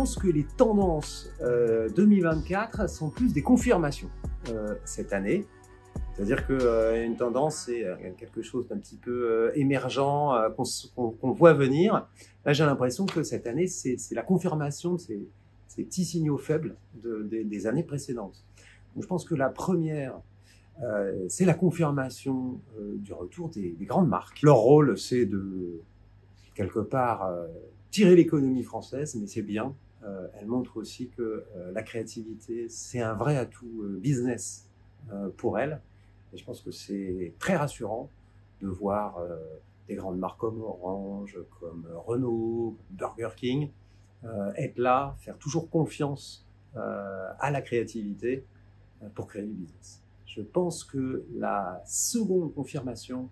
pense que les tendances 2024 sont plus des confirmations cette année. C'est-à-dire qu'une tendance, c'est quelque chose d'un petit peu émergent qu'on voit venir. Là, j'ai l'impression que cette année, c'est la confirmation de ces petits signaux faibles des années précédentes. Donc, je pense que la première, c'est la confirmation du retour des grandes marques. Leur rôle, c'est de, quelque part, tirer l'économie française, mais c'est bien. Elle montre aussi que la créativité, c'est un vrai atout business pour elle. Et je pense que c'est très rassurant de voir des grandes marques comme Orange, comme Renault, Burger King être là, faire toujours confiance à la créativité pour créer du business. Je pense que la seconde confirmation,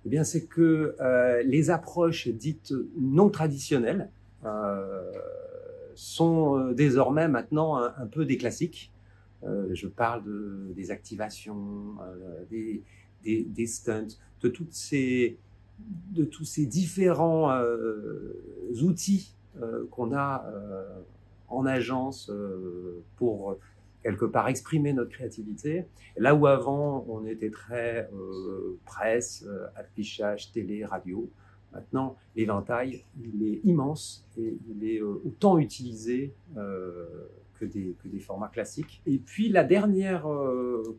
eh bien, c'est que les approches dites non traditionnelles sont désormais maintenant un peu des classiques. Je parle des activations, des stunts, de tous ces différents outils qu'on a en agence pour quelque part exprimer notre créativité. Là où avant, on était très presse, affichage, télé, radio, maintenant, l'éventail, il est immense et il est autant utilisé que des formats classiques. Et puis, la dernière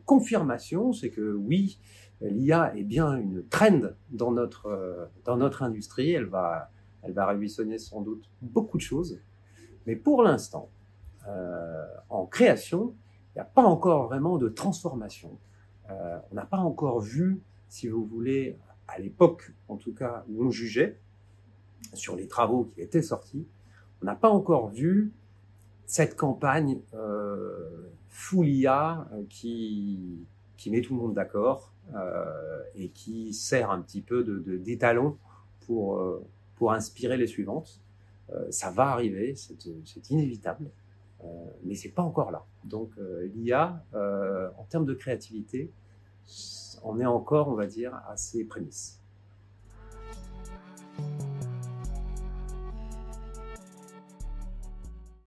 confirmation, c'est que oui, l'IA est bien une trend dans notre industrie. Elle va révolutionner sans doute beaucoup de choses. Mais pour l'instant, en création, il n'y a pas encore vraiment de transformation. On n'a pas encore vu, si vous voulez, à l'époque, en tout cas, où on jugeait sur les travaux qui étaient sortis, on n'a pas encore vu cette campagne full IA qui met tout le monde d'accord et qui sert un petit peu d'étalon pour inspirer les suivantes. Ça va arriver, c'est inévitable, mais c'est pas encore là. Donc l'IA, en termes de créativité, on est encore, on va dire, à ses prémices.